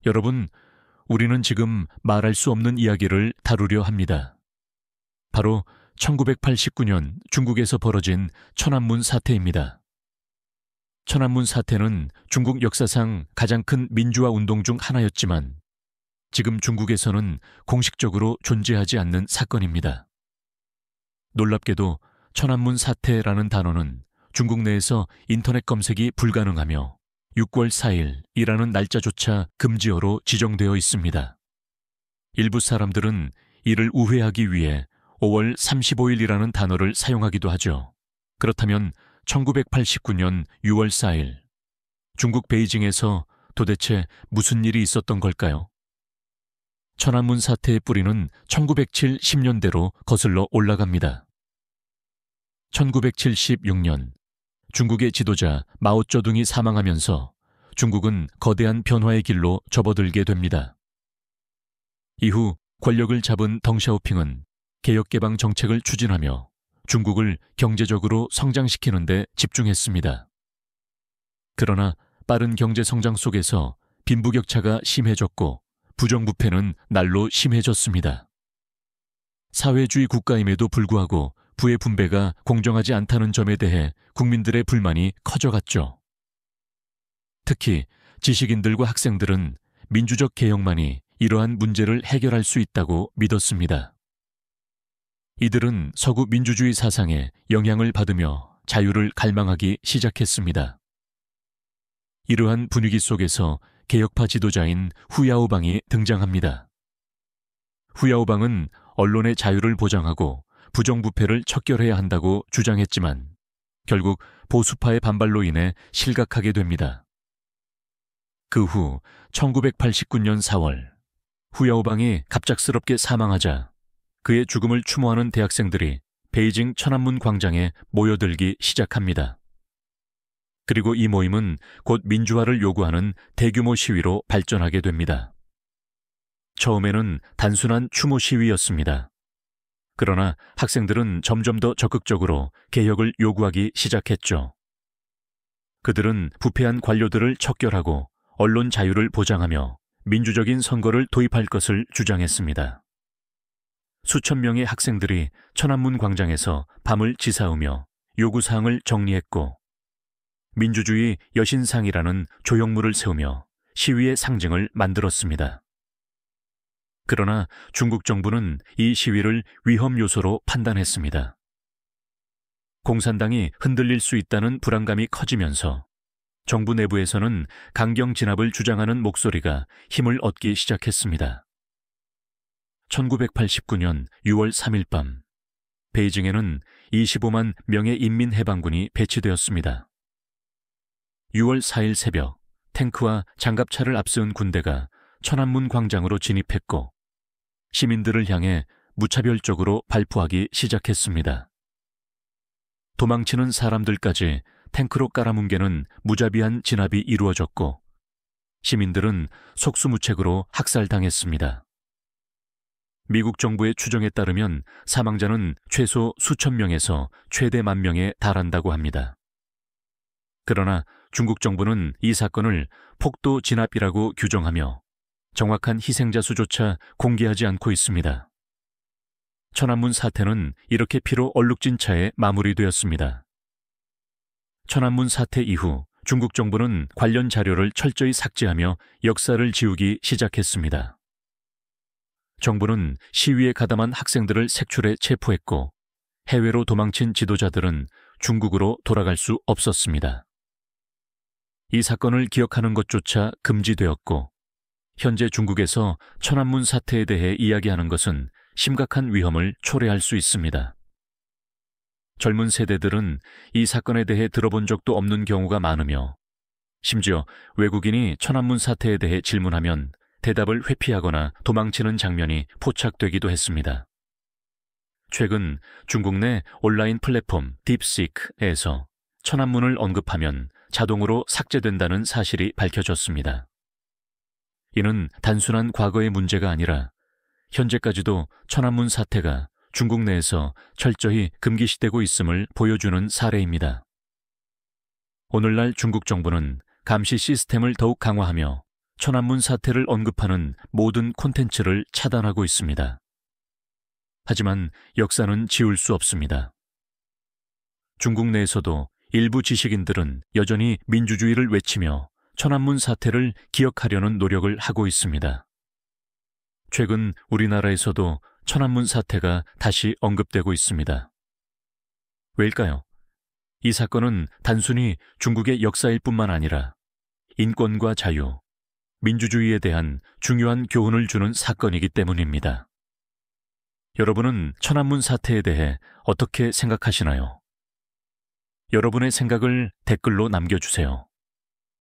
여러분, 우리는 지금 말할 수 없는 이야기를 다루려 합니다. 바로 1989년 중국에서 벌어진 천안문 사태입니다. 천안문 사태는 중국 역사상 가장 큰 민주화 운동 중 하나였지만 지금 중국에서는 공식적으로 존재하지 않는 사건입니다. 놀랍게도 천안문 사태라는 단어는 중국 내에서 인터넷 검색이 불가능하며 6월 4일이라는 날짜조차 금지어로 지정되어 있습니다. 일부 사람들은 이를 우회하기 위해 5월 35일이라는 단어를 사용하기도 하죠. 그렇다면 1989년 6월 4일, 중국 베이징에서 도대체 무슨 일이 있었던 걸까요? 천안문 사태의 뿌리는 1970년대로 거슬러 올라갑니다. 1976년, 중국의 지도자 마오쩌둥이 사망하면서 중국은 거대한 변화의 길로 접어들게 됩니다. 이후 권력을 잡은 덩샤오핑은 개혁개방 정책을 추진하며 중국을 경제적으로 성장시키는 데 집중했습니다. 그러나 빠른 경제 성장 속에서 빈부격차가 심해졌고 부정부패는 날로 심해졌습니다. 사회주의 국가임에도 불구하고 부의 분배가 공정하지 않다는 점에 대해 국민들의 불만이 커져갔죠. 특히 지식인들과 학생들은 민주적 개혁만이 이러한 문제를 해결할 수 있다고 믿었습니다. 이들은 서구 민주주의 사상에 영향을 받으며 자유를 갈망하기 시작했습니다. 이러한 분위기 속에서 개혁파 지도자인 후야오방이 등장합니다. 후야오방은 언론의 자유를 보장하고 부정부패를 척결해야 한다고 주장했지만 결국 보수파의 반발로 인해 실각하게 됩니다. 그 후 1989년 4월 후야오방이 갑작스럽게 사망하자 그의 죽음을 추모하는 대학생들이 베이징 천안문 광장에 모여들기 시작합니다. 그리고 이 모임은 곧 민주화를 요구하는 대규모 시위로 발전하게 됩니다. 처음에는 단순한 추모 시위였습니다. 그러나 학생들은 점점 더 적극적으로 개혁을 요구하기 시작했죠. 그들은 부패한 관료들을 척결하고 언론 자유를 보장하며 민주적인 선거를 도입할 것을 주장했습니다. 수천 명의 학생들이 천안문 광장에서 밤을 지새우며 요구사항을 정리했고 민주주의 여신상이라는 조형물을 세우며 시위의 상징을 만들었습니다. 그러나 중국 정부는 이 시위를 위험 요소로 판단했습니다. 공산당이 흔들릴 수 있다는 불안감이 커지면서 정부 내부에서는 강경 진압을 주장하는 목소리가 힘을 얻기 시작했습니다. 1989년 6월 3일 밤, 베이징에는 25만 명의 인민해방군이 배치되었습니다. 6월 4일 새벽, 탱크와 장갑차를 앞세운 군대가 천안문 광장으로 진입했고 시민들을 향해 무차별적으로 발포하기 시작했습니다. 도망치는 사람들까지 탱크로 깔아뭉개는 무자비한 진압이 이루어졌고 시민들은 속수무책으로 학살당했습니다. 미국 정부의 추정에 따르면 사망자는 최소 수천 명에서 최대 10,000명에 달한다고 합니다. 그러나 중국 정부는 이 사건을 폭도 진압이라고 규정하며 정확한 희생자 수조차 공개하지 않고 있습니다. 천안문 사태는 이렇게 피로 얼룩진 차에 마무리되었습니다. 천안문 사태 이후 중국 정부는 관련 자료를 철저히 삭제하며 역사를 지우기 시작했습니다. 정부는 시위에 가담한 학생들을 색출해 체포했고 해외로 도망친 지도자들은 중국으로 돌아갈 수 없었습니다. 이 사건을 기억하는 것조차 금지되었고 현재 중국에서 천안문 사태에 대해 이야기하는 것은 심각한 위험을 초래할 수 있습니다. 젊은 세대들은 이 사건에 대해 들어본 적도 없는 경우가 많으며 심지어 외국인이 천안문 사태에 대해 질문하면 대답을 회피하거나 도망치는 장면이 포착되기도 했습니다. 최근 중국 내 온라인 플랫폼 딥시크에서 천안문을 언급하면 자동으로 삭제된다는 사실이 밝혀졌습니다. 이는 단순한 과거의 문제가 아니라 현재까지도 천안문 사태가 중국 내에서 철저히 금기시되고 있음을 보여주는 사례입니다. 오늘날 중국 정부는 감시 시스템을 더욱 강화하며 천안문 사태를 언급하는 모든 콘텐츠를 차단하고 있습니다. 하지만 역사는 지울 수 없습니다. 중국 내에서도 일부 지식인들은 여전히 민주주의를 외치며 천안문 사태를 기억하려는 노력을 하고 있습니다. 최근 우리나라에서도 천안문 사태가 다시 언급되고 있습니다. 왜일까요? 이 사건은 단순히 중국의 역사일 뿐만 아니라 인권과 자유, 민주주의에 대한 중요한 교훈을 주는 사건이기 때문입니다. 여러분은 천안문 사태에 대해 어떻게 생각하시나요? 여러분의 생각을 댓글로 남겨주세요.